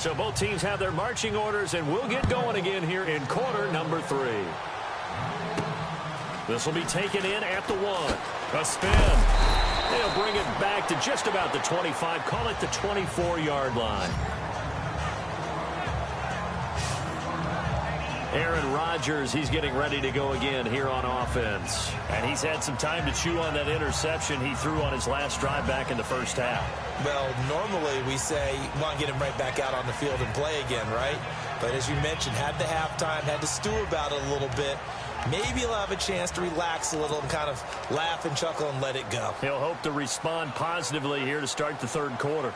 So both teams have their marching orders, and we'll get going again here in quarter number 3. This will be taken in at the 1. A spin. They'll bring it back to just about the 25. Call it the 24-yard line. Aaron Rodgers, he's getting ready to go again here on offense. And he's had some time to chew on that interception he threw on his last drive back in the first half. Well, normally we say you want to get him right back out on the field and play again, right? But as you mentioned, had the halftime, had to stew about it a little bit. Maybe he'll have a chance to relax a little and kind of laugh and chuckle and let it go. He'll hope to respond positively here to start the third quarter.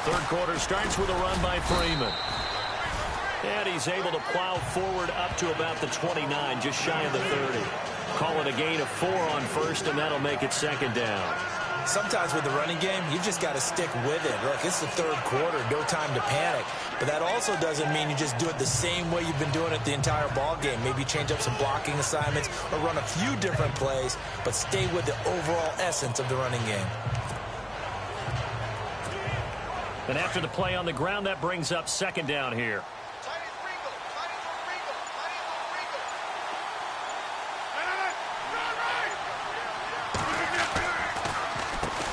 Third quarter starts with a run by Freeman. And he's able to plow forward up to about the 29, just shy of the 30. Call it a gain of 4 on first, and that'll make it second down. Sometimes with the running game, you just got to stick with it. Look, it's the third quarter, no time to panic. But that also doesn't mean you just do it the same way you've been doing it the entire ball game. Maybe change up some blocking assignments or run a few different plays, but stay with the overall essence of the running game. And after the play on the ground, that brings up second down here.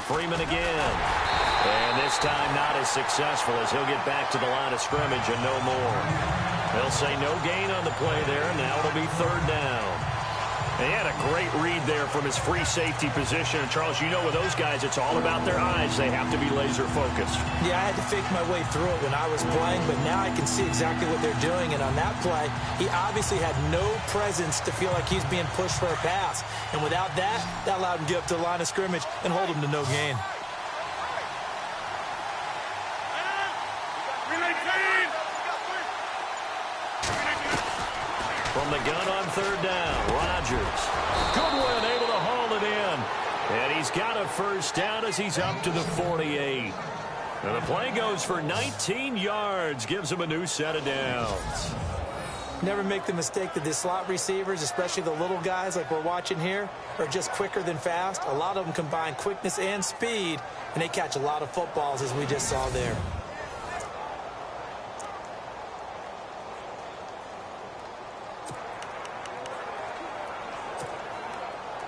Freeman again. And this time not as successful as he'll get back to the line of scrimmage and no more. They'll say no gain on the play there. Now it'll be third down. He had a great read there from his free safety position. And Charles, you know with those guys, it's all about their eyes. They have to be laser focused. Yeah, I had to fake my way through it when I was playing, but now I can see exactly what they're doing. And on that play, he obviously had no presence to feel like he's being pushed for a pass. And without that, that allowed him to get up to the line of scrimmage and hold him to no gain. From the gun on third down, Rodgers. Goodwin able to haul it in. And he's got a first down as he's up to the 48. And the play goes for 19 yards, gives him a new set of downs. Never make the mistake that the slot receivers, especially the little guys like we're watching here, are just quicker than fast. A lot of them combine quickness and speed, and they catch a lot of footballs, as we just saw there.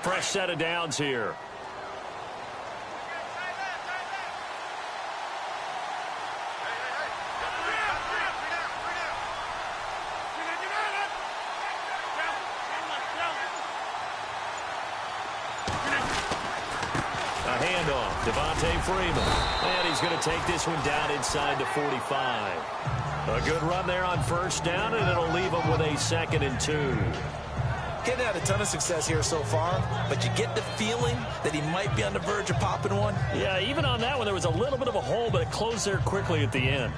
Fresh set of downs here. A handoff, Devontae Freeman. And he's going to take this one down inside the 45. A good run there on first down, and it'll leave him with a 2nd and 2. Getting had a ton of success here so far, but you get the feeling that he might be on the verge of popping one. Yeah, even on that one, there was a little bit of a hole, but it closed there quickly at the end.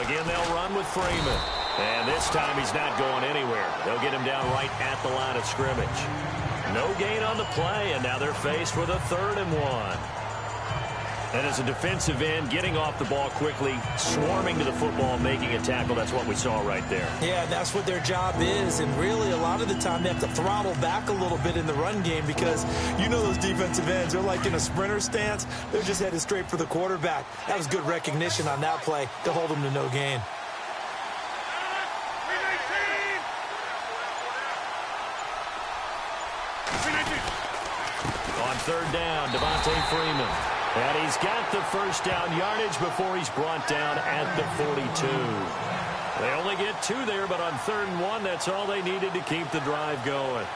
Again, they'll run with Freeman. And this time he's not going anywhere. They'll get him down right at the line of scrimmage. No gain on the play, and now they're faced with a 3rd and 1. And as a defensive end, getting off the ball quickly, swarming to the football, making a tackle, that's what we saw right there. Yeah, that's what their job is. And really, a lot of the time, they have to throttle back a little bit in the run game because you know those defensive ends, they're like in a sprinter stance. They're just headed straight for the quarterback. That was good recognition on that play to hold them to no gain. On third down, Devontae Freeman. And he's got the first down yardage before he's brought down at the 42. They only get 2 there, but on 3rd and 1, that's all they needed to keep the drive going.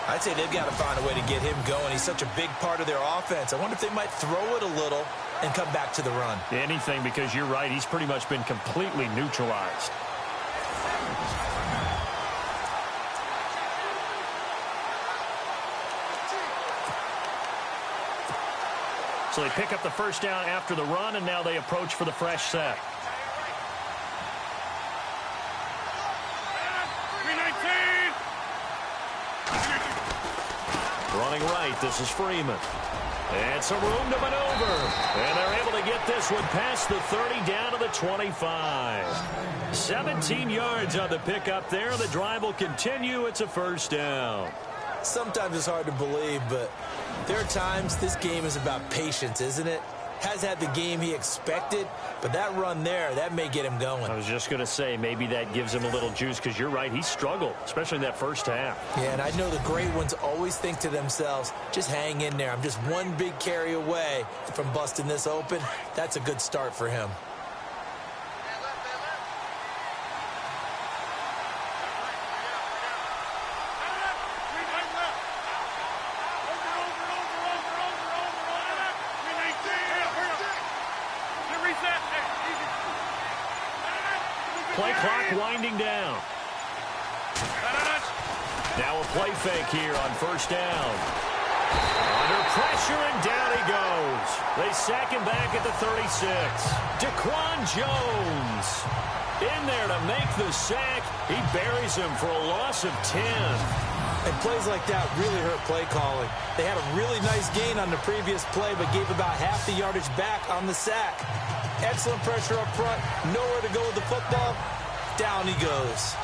I'd say they've got to find a way to get him going. He's such a big part of their offense. I wonder if they might throw it a little and come back to the run. Anything, because you're right, he's pretty much been completely neutralized. So they pick up the first down after the run, and now they approach for the fresh set. Running right, this is Freeman. And some room to maneuver. And they're able to get this one past the 30 down to the 25. 17 yards on the pickup there. The drive will continue. It's a first down. Sometimes it's hard to believe, but there are times this game is about patience, isn't it? Has had the game he expected, but that run there, that may get him going. I was just going to say, maybe that gives him a little juice, because you're right, he struggled, especially in that first half. Yeah, and I know the great ones always think to themselves, just hang in there. I'm just one big carry away from busting this open. That's a good start for him. Play clock winding down. Now a play fake here on first down. Under pressure, and down he goes. They sack him back at the 36. Daquan Jones in there to make the sack. He buries him for a loss of 10. And plays like that really hurt play calling. They had a really nice gain on the previous play, but gave about half the yardage back on the sack. Excellent pressure up front. Nowhere to go with the football. Down he goes.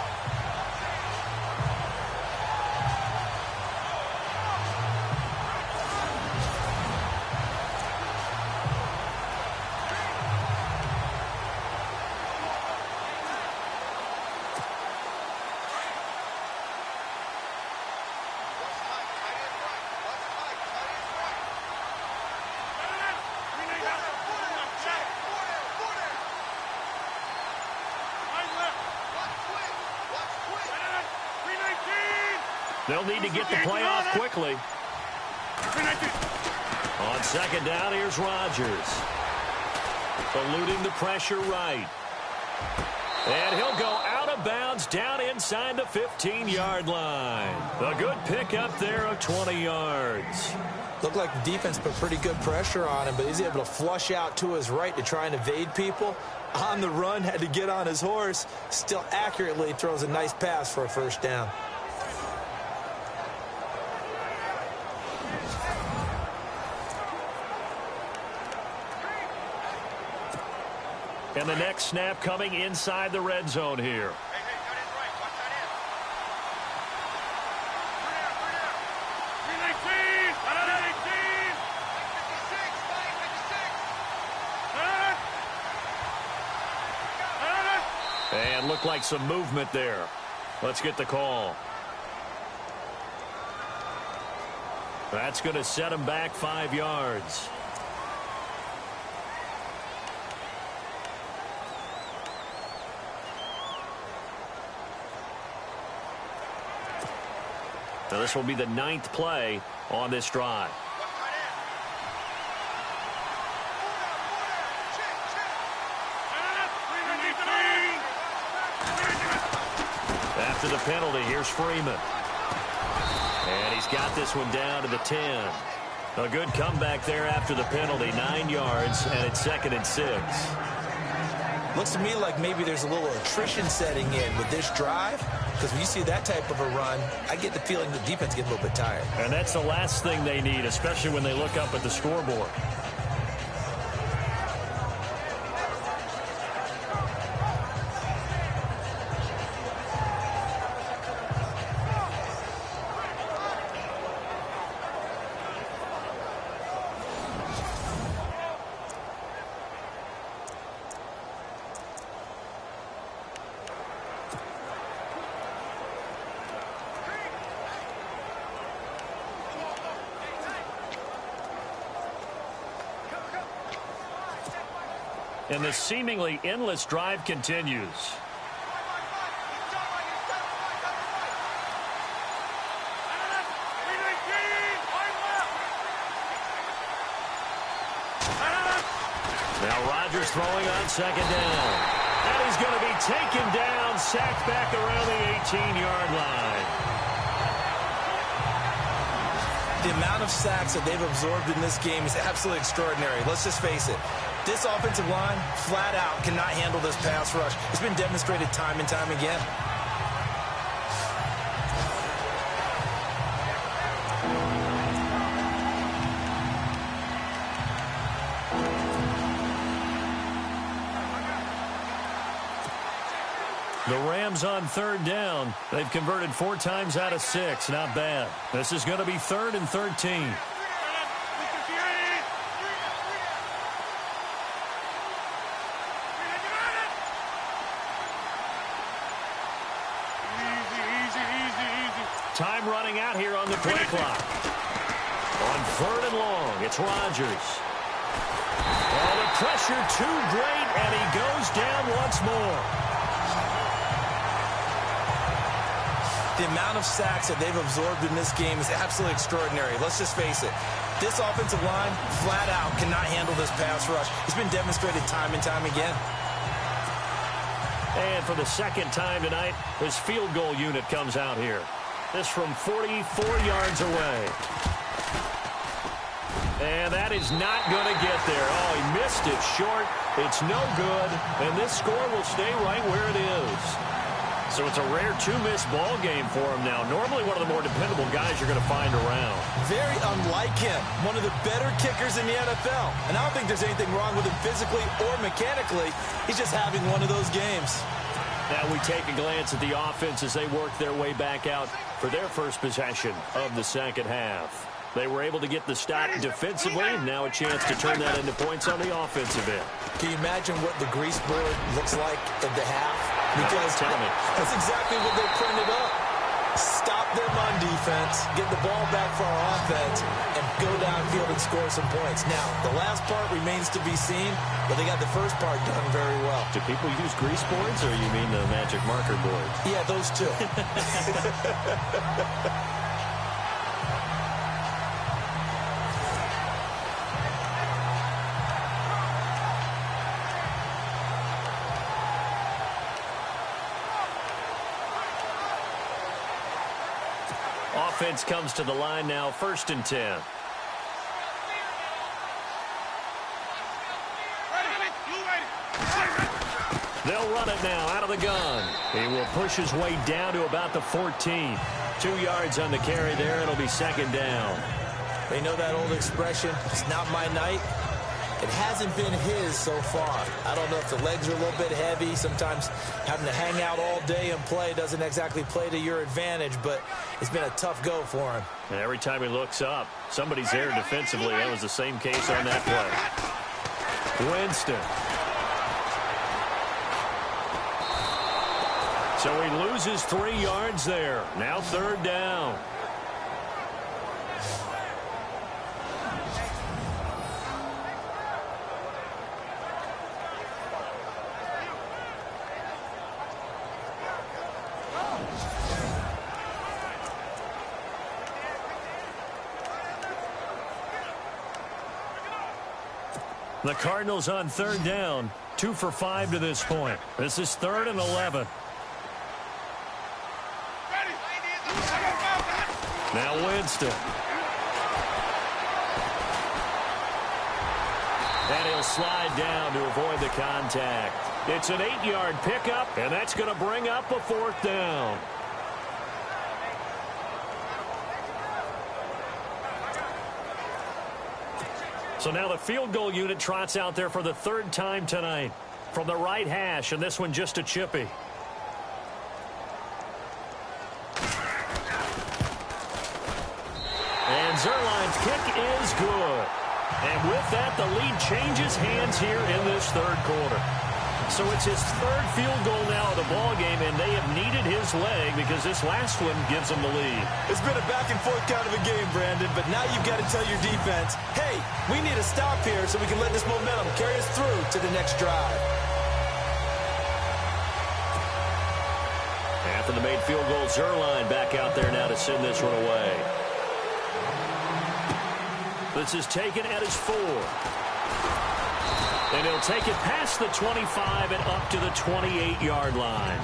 They'll need to get the play off quickly. On second down, here's Rodgers. Eluding the pressure right. And he'll go out of bounds down inside the 15-yard line. A good pickup there of 20 yards. Looked like the defense put pretty good pressure on him, but he's able to flush out to his right to try and evade people. On the run, had to get on his horse. Still accurately throws a nice pass for a first down. And the next snap coming inside the red zone here. And looked like some movement there. Let's get the call. That's going to set him back 5 yards. Now this will be the 9th play on this drive. After the penalty, here's Freeman. And he's got this one down to the 10. A good comeback there after the penalty, 9 yards, and it's 2nd and 6. Looks to me like maybe there's a little attrition setting in with this drive, because when you see that type of a run, I get the feeling the defense gets a little bit tired. And that's the last thing they need, especially when they look up at the scoreboard. And the seemingly endless drive continues. Now Rodgers throwing on second down. And he's going to be taken down, sacked back around the 18-yard line. The amount of sacks that they've absorbed in this game is absolutely extraordinary. Let's just face it. This offensive line, flat out, cannot handle this pass rush. It's been demonstrated time and time again. The Rams on third down. They've converted 4 times out of 6. Not bad. This is going to be 3rd and 13. Time running out here on the play clock. On 3rd and long, it's Rodgers. Oh, the pressure too great, and he goes down once more. The amount of sacks that they've absorbed in this game is absolutely extraordinary. Let's just face it. This offensive line, flat out, cannot handle this pass rush. It's been demonstrated time and time again. And for the second time tonight, his field goal unit comes out here. This from 44 yards away. And that is not going to get there. Oh, he missed it short. It's no good. And this score will stay right where it is. So it's a rare 2-miss ball game for him now. Normally one of the more dependable guys you're going to find around. Very unlike him. One of the better kickers in the NFL. And I don't think there's anything wrong with him physically or mechanically. He's just having one of those games. Now we take a glance at the offense as they work their way back out for their first possession of the second half. They were able to get the stop defensively. Now a chance to turn that into points on the offensive end. Can you imagine what the grease board looks like at the half? Because tell me. That's exactly what they printed up. Stop them on defense, get the ball back for our offense, and go downfield and score some points. Now, the last part remains to be seen, but they got the first part done very well. Do people use grease boards, or you mean the magic marker board? Yeah, those two. Offense comes to the line now, 1st and 10. They'll run it now out of the gun. He will push his way down to about the 14. 2 yards on the carry there. It'll be 2nd down. They know that old expression, it's not my night. It hasn't been his so far. I don't know if the legs are a little bit heavy. Sometimes having to hang out all day and play doesn't exactly play to your advantage, but it's been a tough go for him. And every time he looks up, somebody's there defensively. That was the same case on that play. Winston. So he loses 3 yards there. Now 3rd down. The Cardinals on 3rd down, 2 for 5 to this point. This is 3rd and 11. Now Winston. And he'll slide down to avoid the contact. It's an 8-yard pickup, and that's going to bring up a 4th down. So now the field goal unit trots out there for the 3rd time tonight. From the right hash, and this one just a chippy. And Zerline's kick is good. And with that, the lead changes hands here in this 3rd quarter. So it's his 3rd field goal now of the ball game, and they have needed his leg because this last one gives them the lead. It's been a back-and-forth kind of a game, Brandon, but now you've got to tell your defense, hey, we need a stop here so we can let this momentum carry us through to the next drive. After the made field goal, Zerline back out there now to send this one away. This is taken at his 4. And he'll take it past the 25 and up to the 28-yard line.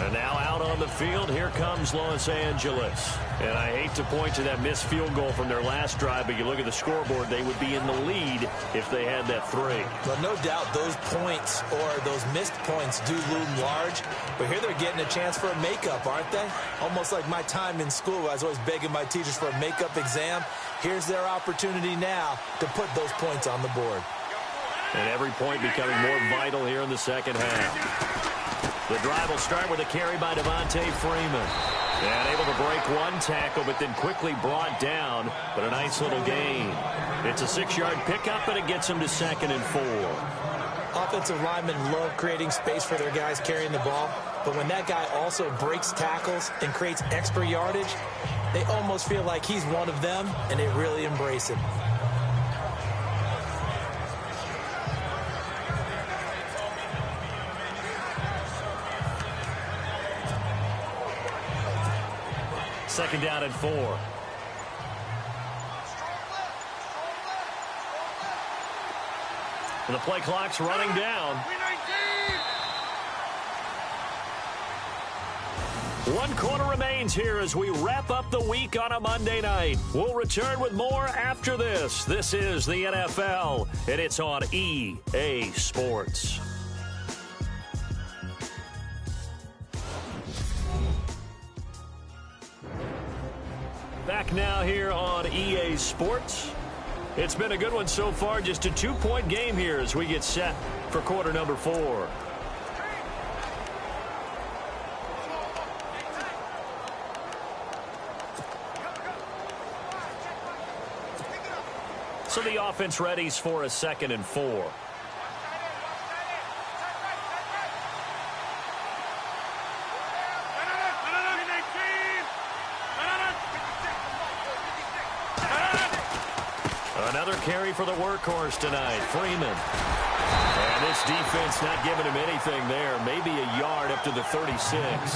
And now out on the field, here comes Los Angeles. And I hate to point to that missed field goal from their last drive, but you look at the scoreboard, they would be in the lead if they had that 3. Well, no doubt those points or those missed points do loom large, but here they're getting a chance for a makeup, aren't they? Almost like my time in school, I was always begging my teachers for a makeup exam. Here's their opportunity now to put those points on the board. And every point becoming more vital here in the second half. The drive will start with a carry by Devontae Freeman. And able to break one tackle, but then quickly brought down. But a nice little gain. It's a 6-yard pickup, and it gets him to 2nd and 4. Offensive linemen love creating space for their guys carrying the ball. But when that guy also breaks tackles and creates extra yardage, they almost feel like he's one of them, and they really embrace him. Second down and 4. And the play clock's running down. 1 quarter remains here as we wrap up the week on a Monday night. We'll return with more after this. This is the NFL, and it's on EA Sports. Back now here on EA Sports. It's been a good one so far. Just a 2-point game here as we get set for quarter number 4. So the offense readies for a 2nd and 4. Another carry for the workhorse tonight, Freeman. And this defense not giving him anything there. Maybe a yard up to the 36.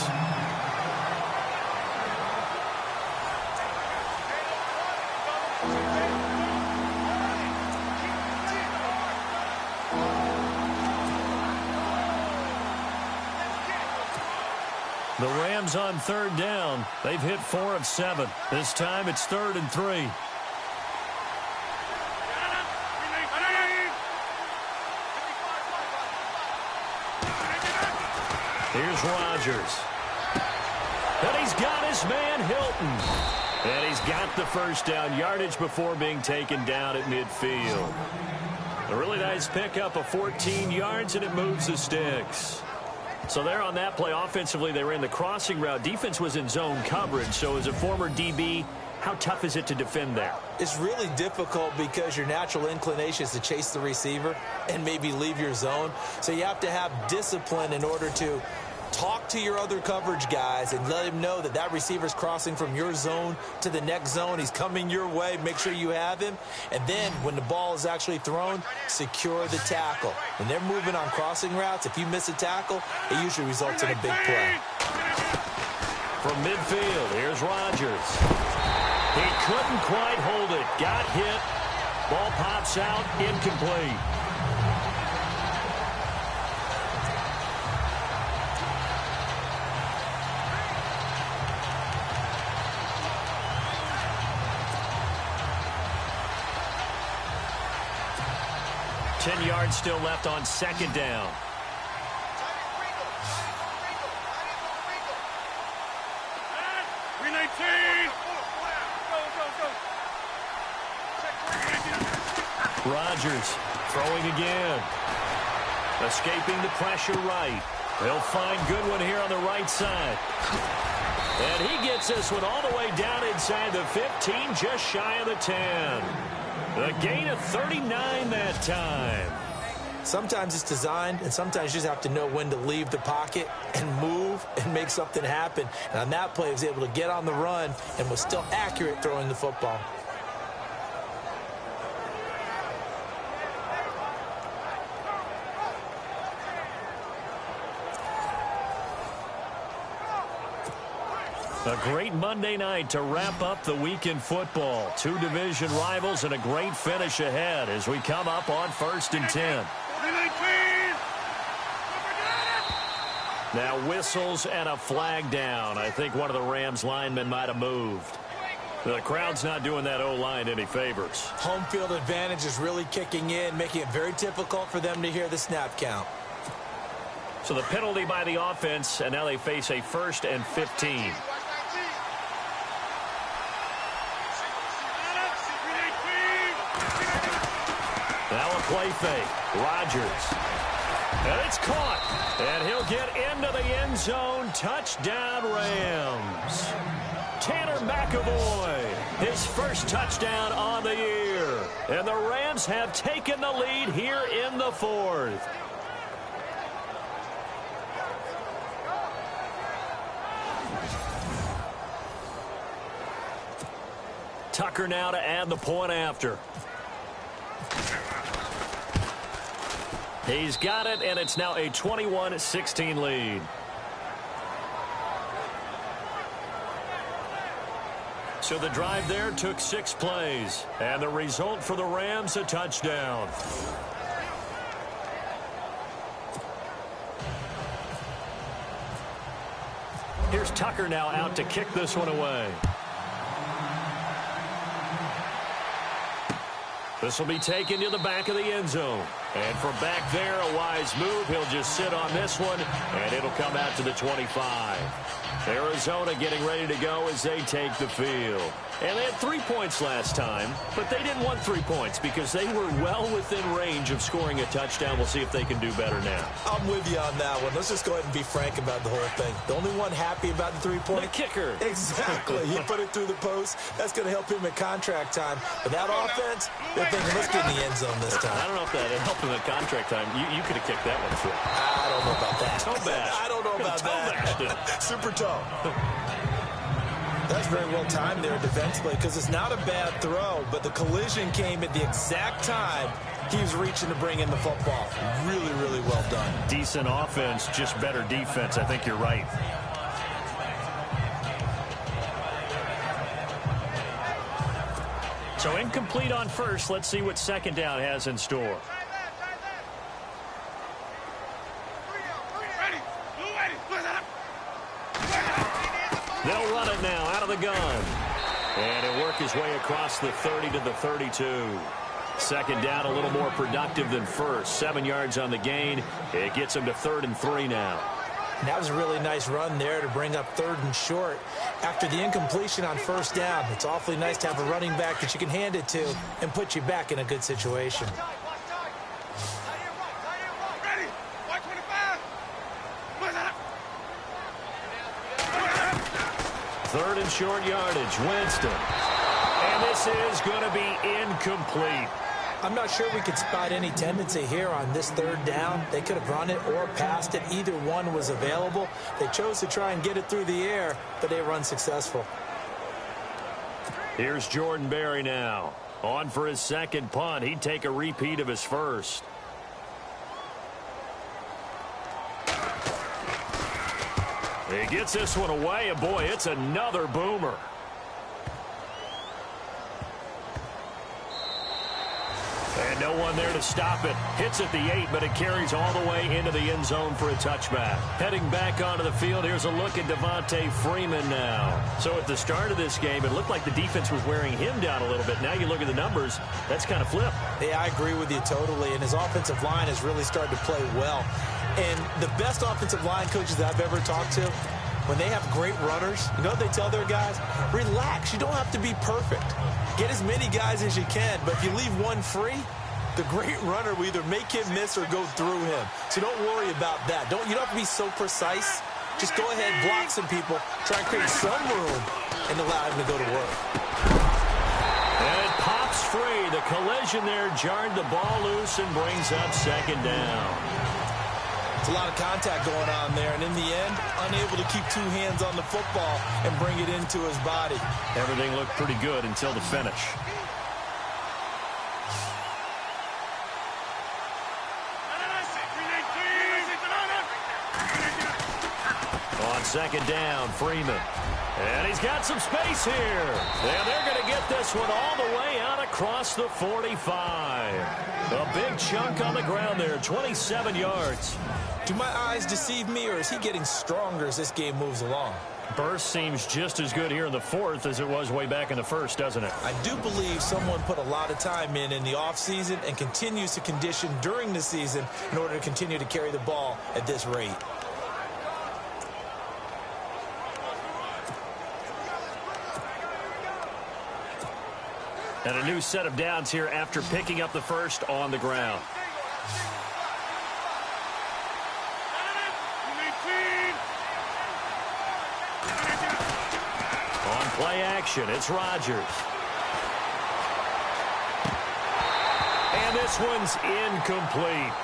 The Rams on 3rd down. They've hit 4 of 7. This time it's 3rd and 3. Here's Rodgers. And he's got his man Hilton. And he's got the first down yardage before being taken down at midfield. A really nice pickup of 14 yards, and it moves the sticks. So there on that play, offensively, they ran the crossing route. Defense was in zone coverage. So as a former DB, how tough is it to defend there? It's really difficult because your natural inclination is to chase the receiver and maybe leave your zone. So you have to have discipline in order to talk to your other coverage guys and let him know that that receiver's crossing from your zone to the next zone. He's coming your way. Make sure you have him. And then when the ball is actually thrown, secure the tackle. When they're moving on crossing routes, if you miss a tackle, it usually results in a big play. From midfield, here's Rodgers. He couldn't quite hold it. Got hit. Ball pops out. Incomplete. Ten yards still left on 2nd down. Rodgers throwing again. Escaping the pressure right. They'll find Goodwin here on the right side. And he gets this one all the way down inside the 15, just shy of the 10. A gain of 39 that time. Sometimes it's designed, and sometimes you just have to know when to leave the pocket and move and make something happen. And on that play, he was able to get on the run and was still accurate throwing the football. A great Monday night to wrap up the week in football. 2 division rivals and a great finish ahead as we come up on 1st and 10. Now whistles and a flag down. I think one of the Rams linemen might have moved. The crowd's not doing that O-line any favors. Home field advantage is really kicking in, making it very difficult for them to hear the snap count. So the penalty by the offense, and now they face a 1st and 15. Now a play fake. Rodgers. And it's caught. And he'll get into the end zone. Touchdown, Rams. Tanner McAvoy, his first touchdown on the year. And the Rams have taken the lead here in the 4th. Tucker now to add the point after. He's got it, and it's now a 21-16 lead. So the drive there took 6 plays, and the result for the Rams, a touchdown. Here's Tucker now out to kick this one away. This will be taken to the back of the end zone. And from back there, a wise move. He'll just sit on this one, and it'll come out to the 25. Arizona getting ready to go as they take the field. And they had 3 points last time, but they didn't want 3 points because they were well within range of scoring a touchdown. We'll see if they can do better now. I'm with you on that one. Let's just go ahead and be frank about the whole thing. The only one happy about the 3-point? The kicker. Exactly. He put it through the post. That's going to help him at contract time. But that offense, they're thinking, let's get in the end zone this time. I don't know if that helped him at contract time. You could have kicked that one through. I don't know about that. Toe bash. I don't know about that. Super toe. That's very well timed there defensively because it's not a bad throw, but the collision came at the exact time he was reaching to bring in the football. Really, really well done. Decent offense, just better defense. I think you're right. So incomplete on first. Let's see what second down has in store. They'll run it now out of the gun. And he'll work his way across the 30 to the 32. Second down a little more productive than first. 7 yards on the gain. It gets him to 3rd and 3 now. And that was a really nice run there to bring up 3rd and short. After the incompletion on first down, it's awfully nice to have a running back that you can hand it to and put you back in a good situation. Third and short yardage, Winston. And this is going to be incomplete. I'm not sure we could spot any tendency here on this 3rd down. They could have run it or passed it. Either one was available. They chose to try and get it through the air, but they were unsuccessful. Here's Jordan Berry now. On for his second punt. He'd take a repeat of his first. He gets this one away, and boy, it's another boomer. And no one there to stop it. Hits at the 8, but it carries all the way into the end zone for a touchback. Heading back onto the field, here's a look at Devontae Freeman now. So at the start of this game, it looked like the defense was wearing him down a little bit. Now you look at the numbers, that's kind of flipped. Yeah, I agree with you totally, and his offensive line has really started to play well. And the best offensive line coaches that I've ever talked to, when they have great runners, you know what they tell their guys? Relax. You don't have to be perfect. Get as many guys as you can, but if you leave one free, the great runner will either make him miss or go through him. So don't worry about that. You don't have to be so precise. Just go ahead, block some people, try and create some room, and allow him to go to work. And it pops free. The collision there jarred the ball loose and brings up second down. It's a lot of contact going on there, and in the end, unable to keep 2 hands on the football and bring it into his body. Everything looked pretty good until the finish. On second down, Freeman. And he's got some space here. And they're going to get this one all the way out across the 45. A big chunk on the ground there, 27 yards. Do my eyes deceive me, or is he getting stronger as this game moves along? Burst seems just as good here in the fourth as it was way back in the first, doesn't it? I do believe someone put a lot of time in the offseason and continues to condition during the season in order to continue to carry the ball at this rate. And a new set of downs here after picking up the first on the ground. On play action, it's Rodgers. And this one's incomplete.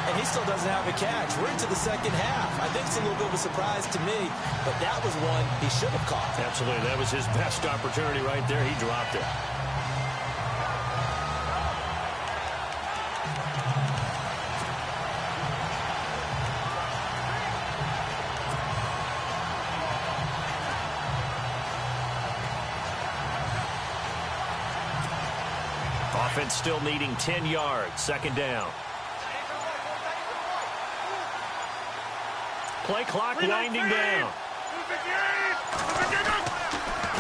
And he still doesn't have a catch. We're into the second half. I think it's a little bit of a surprise to me, but that was one he should have caught. Absolutely. That was his best opportunity right there. He dropped it. Offense still needing 10 yards. Second down. Play clock winding down.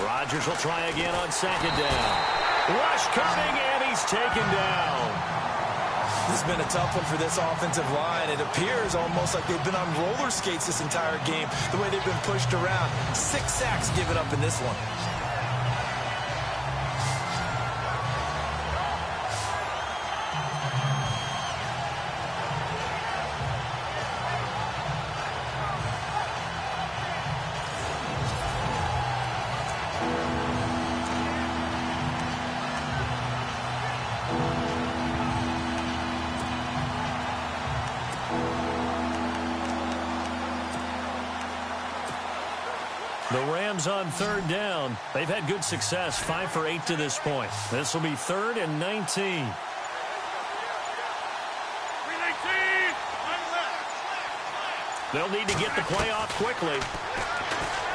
Rodgers will try again on second down. Rush coming, and he's taken down. This has been a tough one for this offensive line. It appears almost like they've been on roller skates this entire game, the way they've been pushed around. 6 sacks given up in this one. The Rams on third down. They've had good success, 5 for 8 to this point. This will be 3rd and 19. They'll need to get the play off quickly.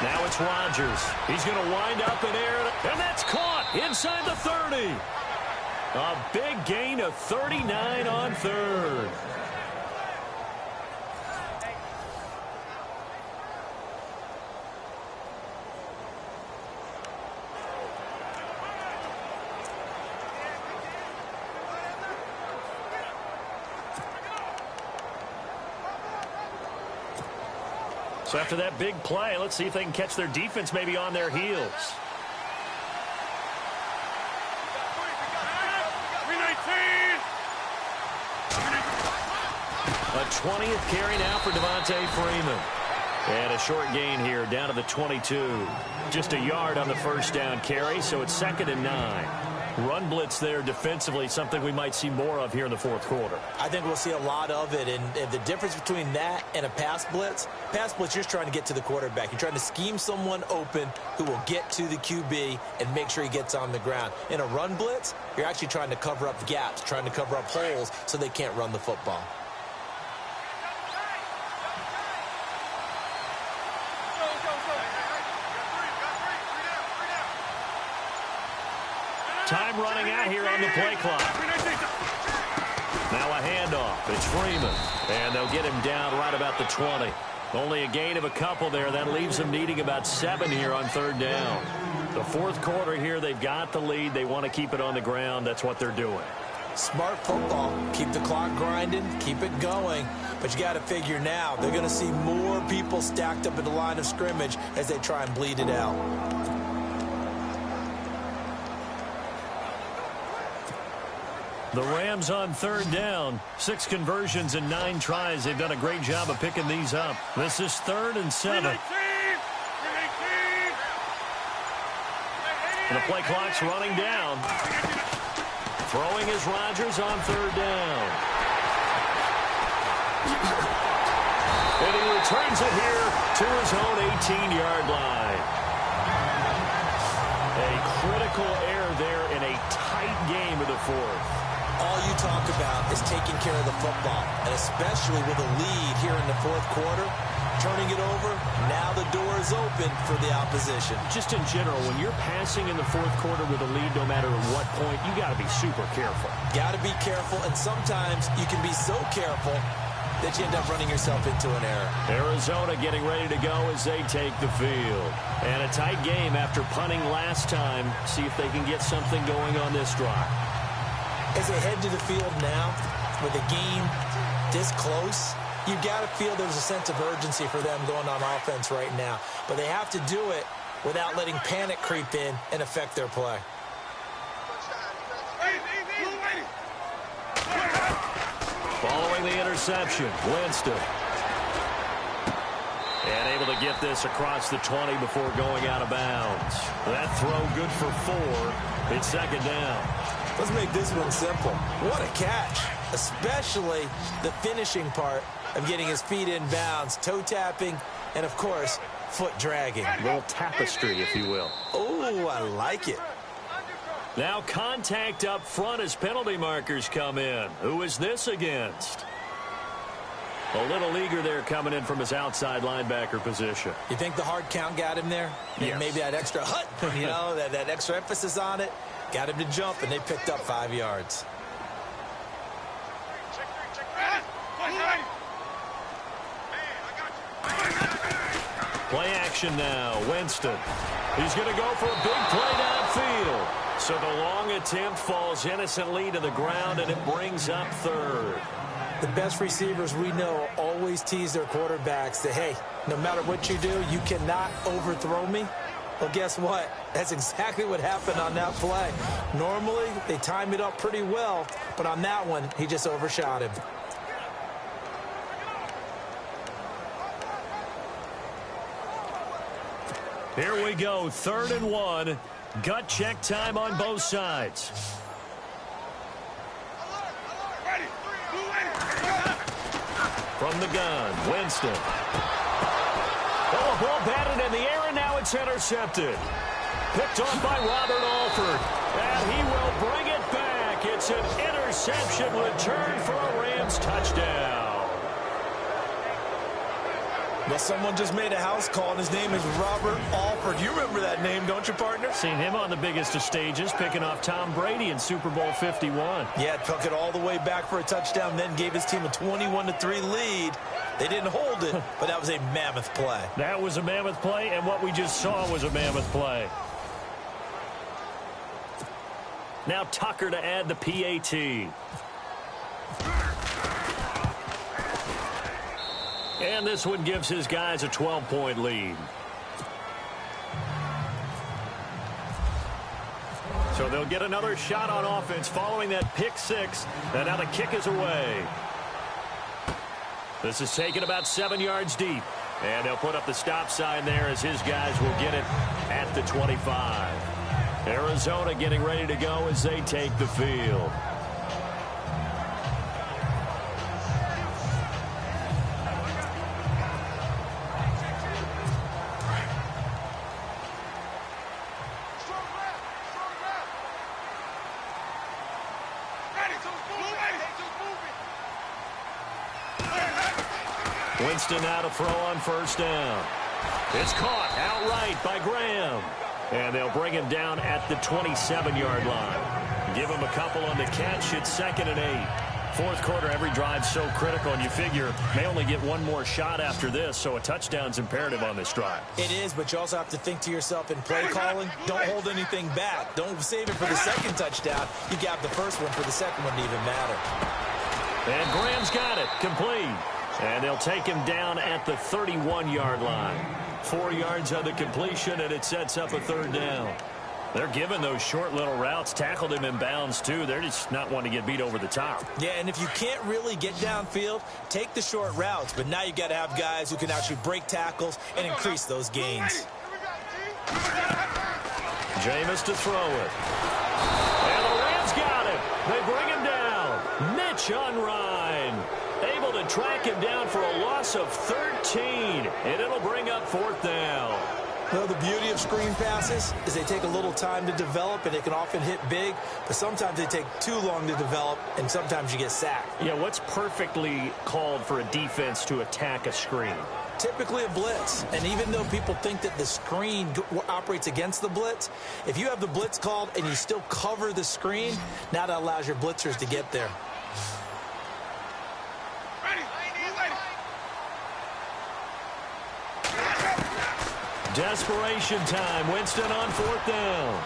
Now it's Rodgers. He's going to wind up in air, and that's caught inside the 30. A big gain of 39 on third. So after that big play, let's see if they can catch their defense maybe on their heels. A 20th carry now for Devontae Freeman. And a short gain here down to the 22. Just a yard on the first down carry, so it's 2nd and 9. Run blitz there defensively, something we might see more of here in the fourth quarter. I think we'll see a lot of it, and the difference between that and a pass blitz, you're just trying to get to the quarterback. You're trying to scheme someone open who will get to the QB and make sure he gets on the ground. In a run blitz, you're actually trying to cover up gaps, trying to cover up holes so they can't run the football. Time running out here on the play clock. Now a handoff. It's Freeman. And they'll get him down right about the 20. Only a gain of a couple there. That leaves them needing about 7 here on third down. The fourth quarter here, they've got the lead. They want to keep it on the ground. That's what they're doing. Smart football. Keep the clock grinding. Keep it going. But you got to figure now, they're going to see more people stacked up at the line of scrimmage as they try and bleed it out. The Rams on third down. 6 conversions and 9 tries. They've done a great job of picking these up. This is 3rd and 7. And the play clock's running down. Throwing is Rodgers on third down. And he returns it here to his own 18-yard line. A critical error there in a tight game of the fourth. All you talk about is taking care of the football, and especially with a lead here in the fourth quarter, turning it over, now the door is open for the opposition. Just in general, when you're passing in the fourth quarter with a lead, no matter at what point, you got to be super careful. Got to be careful, and sometimes you can be so careful that you end up running yourself into an error. Arizona getting ready to go as they take the field. And a tight game after punting last time. See if they can get something going on this drive. As they head to the field now, with the game this close, you've got to feel there's a sense of urgency for them going on offense right now. But they have to do it without letting panic creep in and affect their play. Following the interception, Winston. And able to get this across the 20 before going out of bounds. That throw good for 4. It's second down. Let's make this one simple. What a catch, especially the finishing part of getting his feet in bounds, toe tapping, and, of course, foot dragging. A little tapestry, if you will. Oh, I like it. Now contact up front as penalty markers come in. Who is this against? A little eager there coming in from his outside linebacker position. You think the hard count got him there? Yes. Maybe that extra hut, you know, that extra emphasis on it. Got him to jump, and they picked up 5 yards. Play action now. Winston. He's going to go for a big play downfield. So the long attempt falls innocently to the ground, and it brings up third. The best receivers we know always tease their quarterbacks that, hey, no matter what you do, you cannot overthrow me. Well, guess what? That's exactly what happened on that play. Normally, they time it up pretty well, but on that one, he just overshot him. Here we go, 3rd and 1. Gut check time on both sides. From the gun, Winston. Oh, a ball batted in the air, and now it's intercepted. Picked off by Robert Alford. And he will bring it back. It's an interception return for a Rams touchdown. Well, someone just made a house call, and his name is Robert Alford. You remember that name, don't you, partner? Seen him on the biggest of stages, picking off Tom Brady in Super Bowl 51. Yeah, took it all the way back for a touchdown, then gave his team a 21-3 lead. They didn't hold it, but that was a mammoth play. That was a mammoth play, and what we just saw was a mammoth play. Now Tucker to add the PAT. And this one gives his guys a 12-point lead. So they'll get another shot on offense following that pick 6. And now the kick is away. This is taken about 7 yards deep. And they'll put up the stop sign there as his guys will get it at the 25. Arizona getting ready to go as they take the field. Winston now to throw on 1st down. It's caught outright by Graham. And they'll bring him down at the 27-yard line. Give him a couple on the catch. It's 2nd and 8. Fourth quarter, every drive's so critical, and you figure may only get one more shot after this, so a touchdown's imperative on this drive. It is, but you also have to think to yourself in play calling, don't hold anything back. Don't save it for the second touchdown. You got the first one for the second one to even matter. And Graham's got it, complete. And they'll take him down at the 31-yard line. 4 yards on the completion, and it sets up a 3rd down. They're giving those short little routes. Tackled him in bounds, too. They're just not wanting to get beat over the top. Yeah, and if you can't really get downfield, take the short routes. But now you got to have guys who can actually break tackles and increase those gains. Jameis to throw it. And the Rams got it. They bring him down. Mitch on Ryan. Able to track him down for a loss of 13. And it'll bring up 4th down. Well, the beauty of screen passes is they take a little time to develop, and they can often hit big, but sometimes they take too long to develop, and sometimes you get sacked. Yeah, what's perfectly called for a defense to attack a screen? Typically a blitz, and even though people think that the screen operates against the blitz, if you have the blitz called and you still cover the screen, now that allows your blitzers to get there. Desperation time. Winston on 4th down.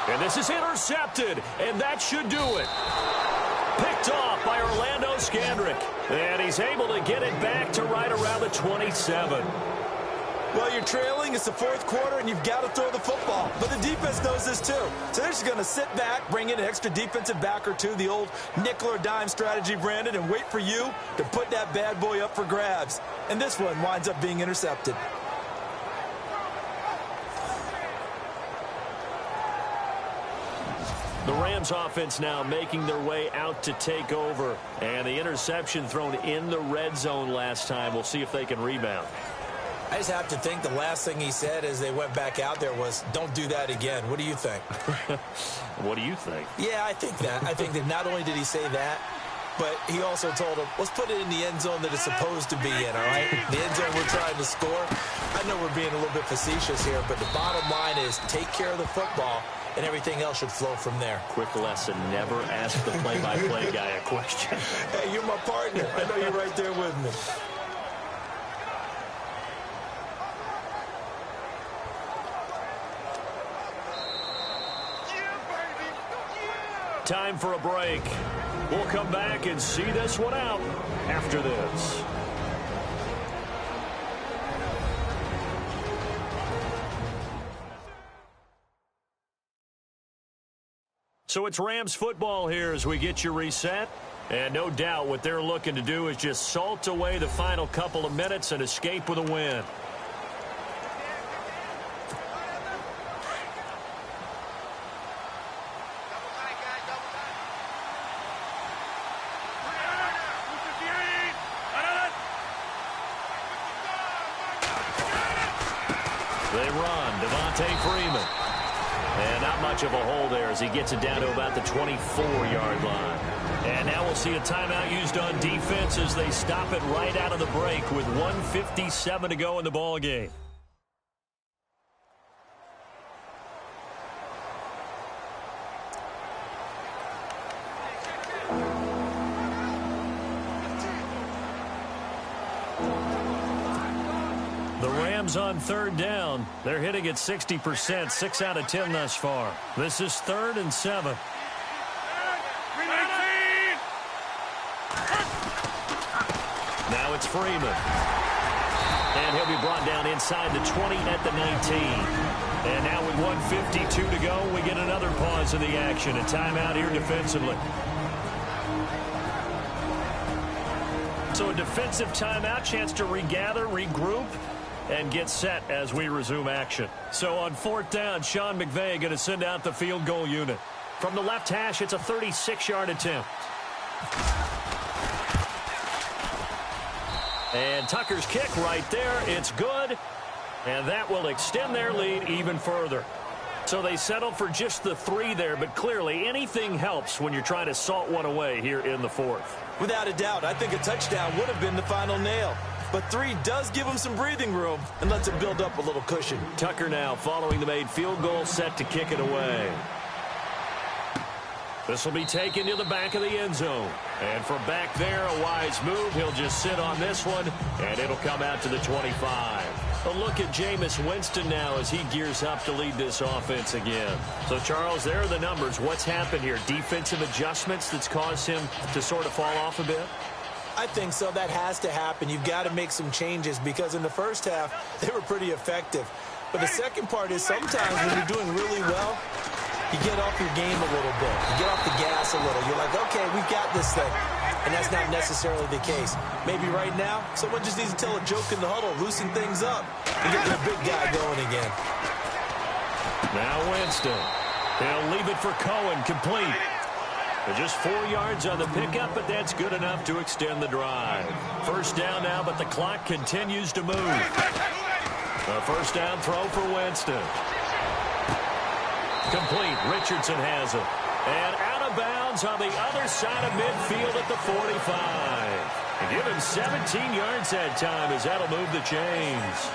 And this is intercepted, and that should do it. Picked off by Orlando Scandrick. And he's able to get it back to right around the 27. Well, you're trailing. It's the 4th quarter, and you've got to throw the football. But the defense knows this, too. So they're just going to sit back, bring in an extra defensive back or two, the old nickel or dime strategy, Brandon, and wait for you to put that bad boy up for grabs. And this one winds up being intercepted. The Rams offense now making their way out to take over. And the interception thrown in the red zone last time. We'll see if they can rebound. I just have to think the last thing he said as they went back out there was, don't do that again. What do you think? What do you think? Yeah, I think that. I think that not only did he say that, but he also told him, let's put it in the end zone that it's supposed to be in, all right? The end zone we're trying to score. I know we're being a little bit facetious here, but the bottom line is take care of the football, and everything else should flow from there. Quick lesson, never ask the play-by-play guy a question. Hey, you're my partner. I know you're right there with me. Time for a break. We'll come back and see this one out after this. So it's Rams football here as we get you reset. And no doubt what they're looking to do is just salt away the final couple of minutes and escape with a win. They run. Devontae Freeman. And not much of a hole there as he gets it down to about the 24-yard line. And now we'll see a timeout used on defense as they stop it right out of the break with 1:57 to go in the ball game. The Rams on 3rd down. They're hitting at 60%, 6 out of 10 thus far. This is 3rd and 7. Now it's Freeman. And he'll be brought down inside the 20 at the 19. And now with 1:52 to go, we get another pause in the action. A timeout here defensively. So a defensive timeout, chance to regather, regroup, and get set as we resume action. So on 4th down, Sean McVay going to send out the field goal unit. From the left hash, it's a 36-yard attempt. And Tucker's kick right there. It's good. And that will extend their lead even further. So they settled for just the 3 there, but clearly anything helps when you're trying to salt one away here in the 4th. Without a doubt, I think a touchdown would have been the final nail. But 3 does give him some breathing room and lets him build up a little cushion. Tucker now following the made field goal, set to kick it away. This will be taken to the back of the end zone. And from back there, a wise move. He'll just sit on this one, and it'll come out to the 25. A look at Jameis Winston now as he gears up to lead this offense again. So, Charles, there are the numbers. What's happened here? Defensive adjustments that's caused him to sort of fall off a bit? I think so. That has to happen. You've got to make some changes because in the first half, they were pretty effective. But the second part is sometimes when you're doing really well, you get off your game a little bit. You get off the gas a little. You're like, okay, we've got this thing. And that's not necessarily the case. Maybe right now, someone just needs to tell a joke in the huddle, loosen things up, and get that big guy going again. Now Winston. He'll leave it for Cohen, complete. Just 4 yards on the pickup, but that's good enough to extend the drive. First down now, but the clock continues to move. A first down throw for Winston. Complete. Richardson has it. And out of bounds on the other side of midfield at the 45. Give him 17 yards that time as that'll move the chains.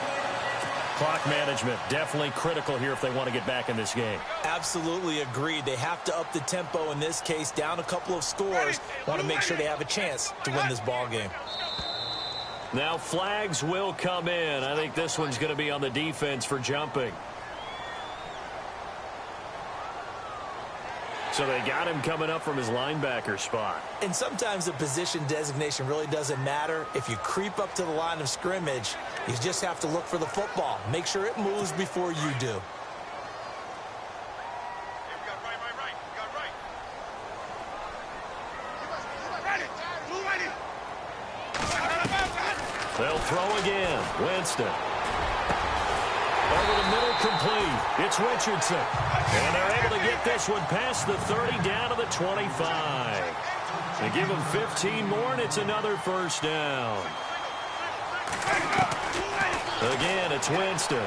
Clock management definitely critical here if they want to get back in this game. Absolutely agreed. They have to up the tempo in this case, down a couple of scores. Want to make sure they have a chance to win this ball game. Now flags will come in. I think this one's going to be on the defense for jumping. So they got him coming up from his linebacker spot. And sometimes the position designation really doesn't matter. If you creep up to the line of scrimmage, you just have to look for the football. Make sure it moves before you do. They'll throw again. Winston. Over the middle, complete. It's Richardson. And they're able to get this one past the 30 down to the 25. They give him 15 more, and it's another first down. Again, it's Winston.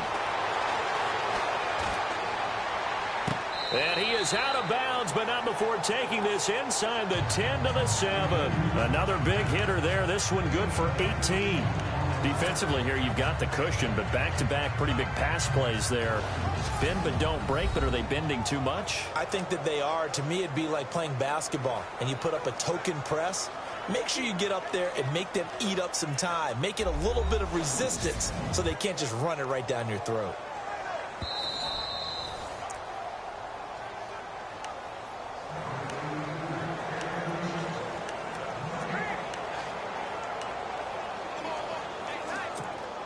And he is out of bounds, but not before taking this inside the 10 to the 7. Another big hitter there. This one good for 18. Defensively here, you've got the cushion, but back-to-back pretty big pass plays there. Bend but don't break, but are they bending too much? I think that they are. To me, it'd be like playing basketball, and you put up a token press. Make sure you get up there and make them eat up some time. Make it a little bit of resistance so they can't just run it right down your throat.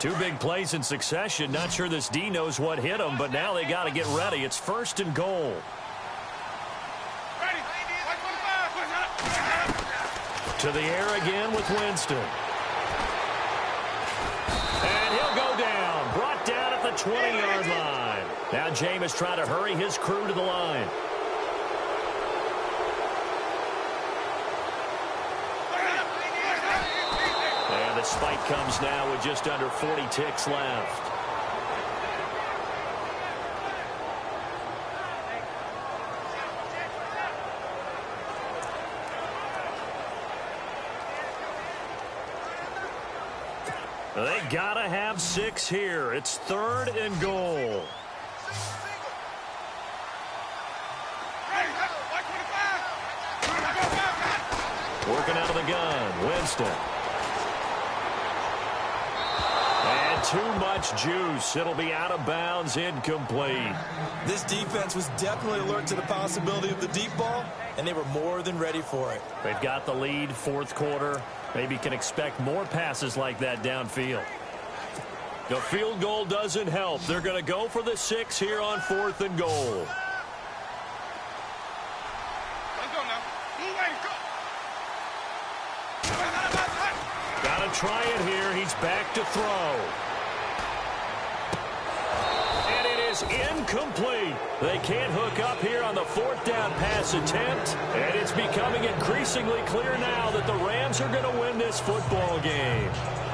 Two big plays in succession. Not sure this D knows what hit him, but now they got to get ready. It's first and goal. To the air again with Winston. And he'll go down. Brought down at the 20-yard line. Now Jameis trying to hurry his crew to the line. And the spike comes now with just under 40 ticks left. They gotta have 6 here. It's third and goal. Working out of the gun, Winston. And too much juice. It'll be out of bounds, incomplete. This defense was definitely alert to the possibility of the deep ball, and they were more than ready for it. They've got the lead, fourth quarter. Maybe can expect more passes like that downfield. The field goal doesn't help. They're going to go for the 6 here on fourth and goal. Got to try it here. He's back to throw. And it is incomplete. They can't hook up here on the fourth down pass attempt. And it's becoming increasingly clear now that the Rams are going to win this football game.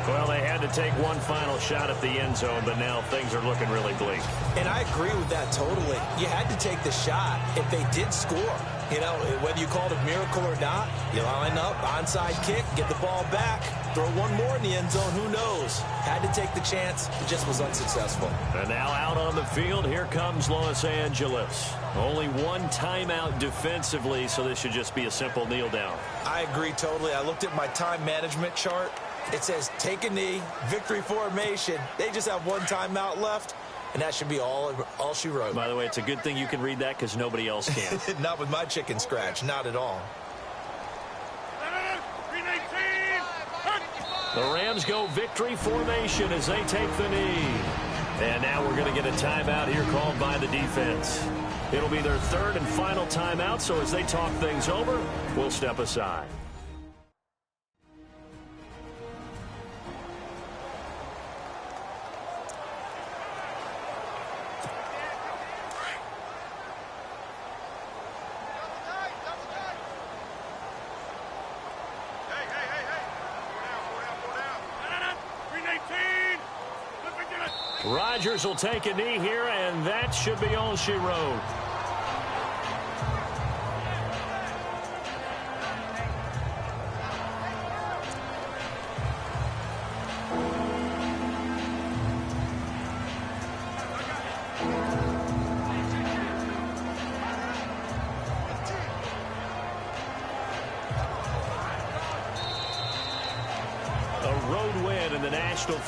Well, they had to take one final shot at the end zone, but now things are looking really bleak. And I agree with that totally. You had to take the shot if they did score. You know, whether you call it a miracle or not, you line up, onside kick, get the ball back, throw one more in the end zone, who knows? Had to take the chance, it just was unsuccessful. And now out on the field, here comes Los Angeles. Only one timeout defensively, so this should just be a simple kneel down. I agree totally. I looked at my time management chart. It says take a knee, victory formation. They just have one timeout left, and that should be all she wrote. By the way, it's a good thing you can read that because nobody else can. Not with my chicken scratch, not at all. The Rams go victory formation as they take the knee. And now we're going to get a timeout here called by the defense. It'll be their third and final timeout, so as they talk things over, we'll step aside. Rodgers will take a knee here, and that should be all she wrote.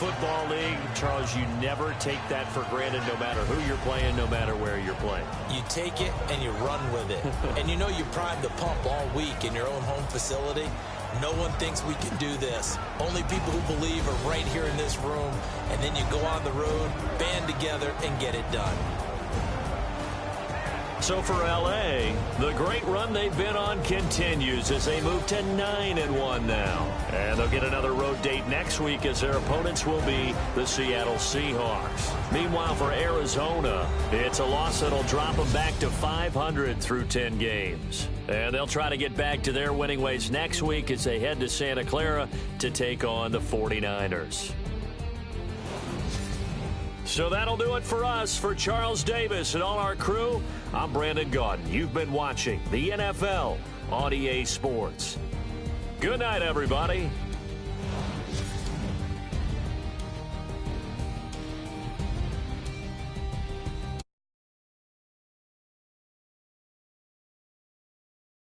Football League, Charles, you never take that for granted no matter who you're playing, no matter where you're playing. You take it and you run with it. And you know you primed the pump all week in your own home facility. No one thinks we can do this. Only people who believe are right here in this room. And then you go on the road, band together, and get it done. So for L.A., the great run they've been on continues as they move to 9-1 now. And they'll get another road date next week as their opponents will be the Seattle Seahawks. Meanwhile, for Arizona, it's a loss that'll drop them back to 500 through 10 games. And they'll try to get back to their winning ways next week as they head to Santa Clara to take on the 49ers. So that'll do it for us. For Charles Davis and all our crew, I'm Brandon Gaudin. You've been watching the NFL on EA Sports. Good night, everybody.